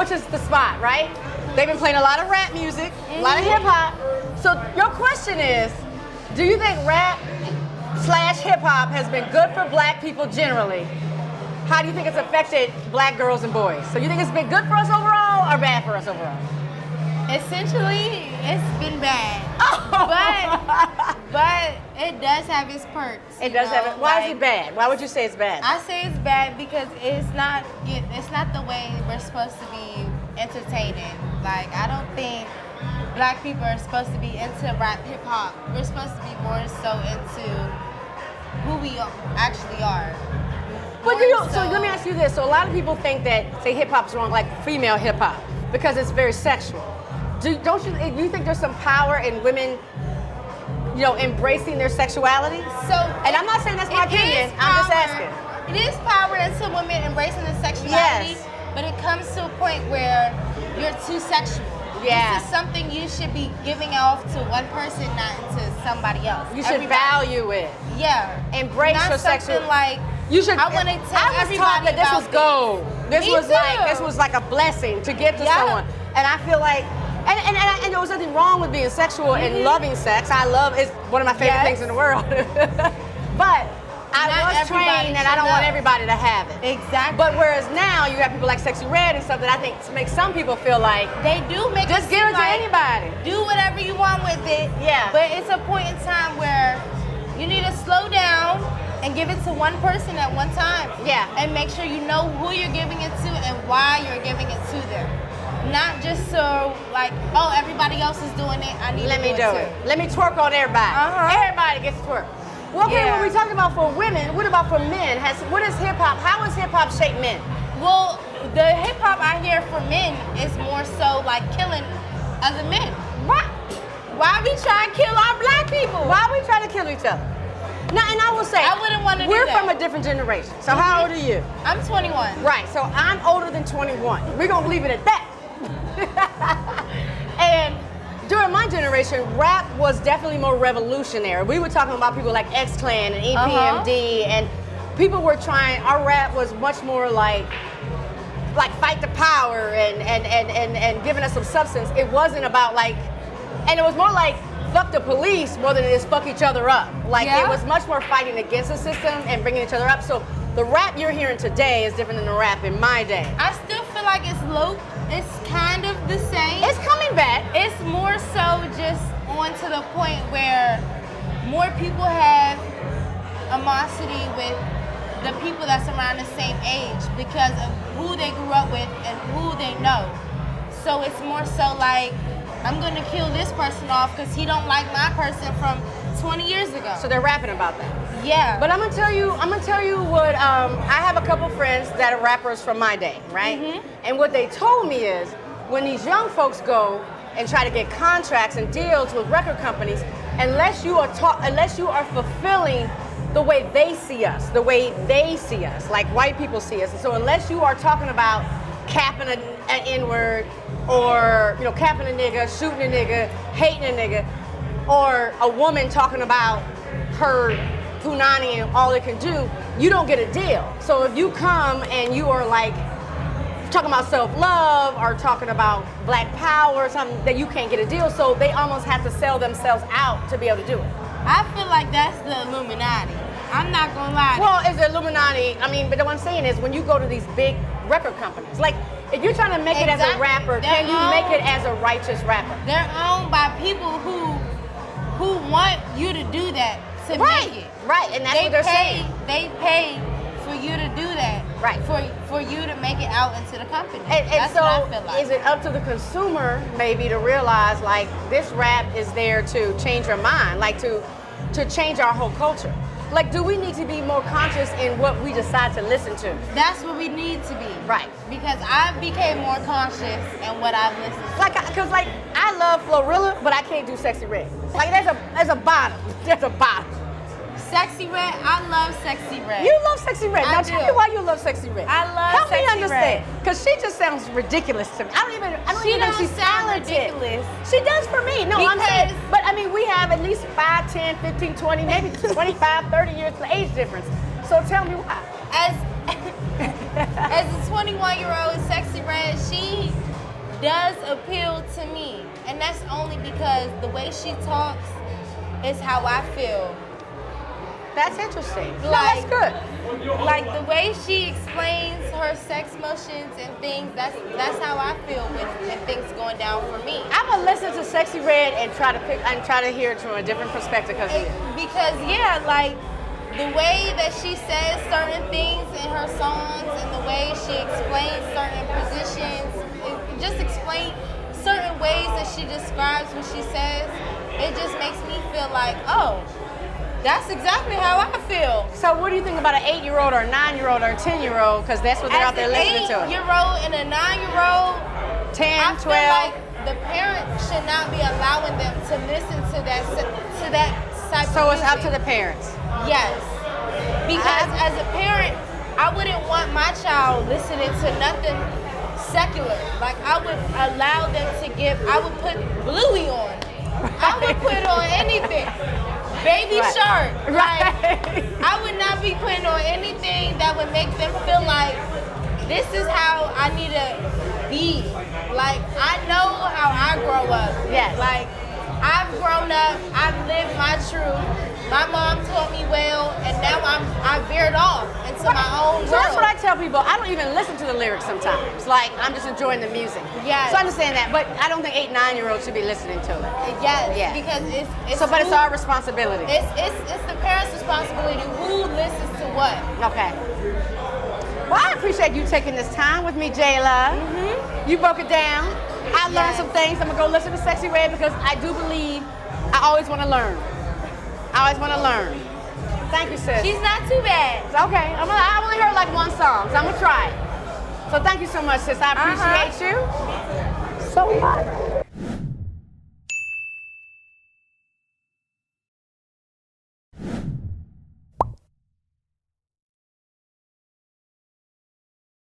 which is the spot, right? They've been playing a lot of rap music, a lot of hip hop. So your question is, do you think rap / hip hop has been good for black people generally? How do you think it's affected black girls and boys? So you think it's been good for us overall or bad for us overall? Essentially, it's been bad. But it does have its perks. It does have it. Why is it bad? Why would you say it's bad? I say it's bad because it's not the way we're supposed to be entertaining. Like, I don't think black people are supposed to be into rap hip hop. We're supposed to be more so into who we actually are. But so let me ask you this. So a lot of people think that, say, hip hop's wrong, like female hip hop, because it's very sexual. Don't you think there's some power in women, embracing their sexuality? So, and I'm not saying that's my opinion. I'm just asking. It is power into women embracing their sexuality, yes. But it comes to a point where you're too sexual. Yeah. This is something you should be giving off to one person, not to somebody else. You should value it. Yeah. Embrace your sexual. Like, you should. I want to tell everybody that this was gold. This was like a blessing to give to someone. And I feel like, and there was nothing wrong with being sexual and loving sex. It's one of my favorite things in the world. But I was trained and I don't want everybody to have it. Exactly. But whereas now you have people like Sexy Red and stuff that I think makes some people feel like they do make just give it to anybody. Do whatever you want with it. Yeah. But it's a point in time where you need to slow down and give it to one person at one time. Yeah. And make sure you know who you're giving it to and why you're giving it to them. Not just so like, oh, everybody else is doing it, I need to do it too. Let me twerk on everybody. Everybody gets to twerk. Well, okay, when we talking about for women, what about for men? What is hip hop? How has hip hop shaped men? Well, the hip hop I hear for men is more so like killing other men. Why we try to kill our black people? Why we try to kill each other? Now, and I will say, I wouldn't want to do we're that. from a different generation. So how old are you? I'm 21. Right, so I'm older than 21. We're going to leave it at that. And during my generation, rap was definitely more revolutionary. We were talking about people like X-Clan and EPMD, and people were trying, our rap was much more like fight the power and giving us some substance. It wasn't about and it was more like fuck the police more than it is fuck each other up. It was much more fighting against the system and bringing each other up. So the rap you're hearing today is different than the rap in my day. I still feel like it's kind of the same. It's coming back. It's more so just on to the point where more people have animosity with the people that's around the same age because of who they grew up with and who they know. So it's more so like, I'm gonna kill this person off because he don't like my person from 20 years ago. So they're rapping about that. Yeah. But I'm gonna tell you what, I have a couple friends that are rappers from my day, right? And what they told me is, when these young folks go and try to get contracts and deals with record companies, unless you are fulfilling the way they see us, like white people see us. And so unless you are talking about capping an N-word or capping a nigga, shooting a nigga, hating a nigga, or a woman talking about her punani and all it can do, you don't get a deal. So if you come and you are talking about self-love or talking about black power or something, that you can't get a deal. So they almost have to sell themselves out to be able to do it. I feel like that's the Illuminati. I'm not gonna lie. Well, it's the Illuminati. But what I'm saying is when you go to these big record companies, if you're trying to make it as a rapper, can you make it as a righteous rapper? They're owned by people who want you to do that to make it. Right, and that's what they're saying. They pay for you to do that. Right. For you to make it out into the company. And that's so what I feel like. Is it up to the consumer maybe to realize this rap is there to change your mind, to change our whole culture? Do we need to be more conscious in what we decide to listen to? That's what we need to be. Right. Because I became more conscious in what I listen to. Because I love Florilla, but I can't do Sexy Red. There's a bottom. There's a bottom. Sexy Red, I love Sexy Red. You love Sexy Red. Now tell me why you love Sexy Red. I love Help Sexy me understand. Red. Because she just sounds ridiculous to me. I don't even know if she's sound talented. ridiculous. She does for me. No, I'm saying. Because- But we have at least 5, 10, 15, 20, maybe 25, 30 years age difference. So tell me why. As a 21-year-old Sexy Red, she does appeal to me. And that's only because the way she talks is how I feel. That's interesting. Like, that's good. Like the way she explains her sex motions and things, that's how I feel when things going down for me. I'm gonna listen to Sexy Red and try to hear it from a different perspective Because yeah, like the way that she says certain things in her songs and the way she explains certain positions, it just explain certain ways that she describes what she says, it just makes me feel like, oh, that's exactly how I feel. So what do you think about an 8-year-old or a 9-year-old or a 10-year-old? Because that's what they're out there listening to. As an 8-year-old and a 9-year-old, 10, I 12. feel like the parents should not be allowing them to listen to that type of So it's music. up to the parents. Yes. Because as a parent, I wouldn't want my child listening to nothing secular. Like I would allow them to I would put Bluey on. I would put on anything. Baby Shark. Like, I would not be putting on anything that would make them feel like this is how I need to be. Like, I know how I grow up. Yes. Like, I've grown up, I've lived my truth. My mom taught me well, and now I veered off into my own world. So that's what I tell people. I don't even listen to the lyrics sometimes. Like, I'm just enjoying the music. Yes. So I understand that, but I don't think 8, 9-year-olds should be listening to it. Yes, Yeah. because it's So, but it's our responsibility. It's the parents' responsibility who listens to what. Okay. Well, I appreciate you taking this time with me, Jayla. You broke it down. I learned some things. I'm gonna go listen to Sexy Red because I do believe I always want to learn. I always want to learn. Thank you, sis. She's not too bad. Okay. I only heard like one song, so I'm gonna try it. So thank you so much, sis. I appreciate you so much.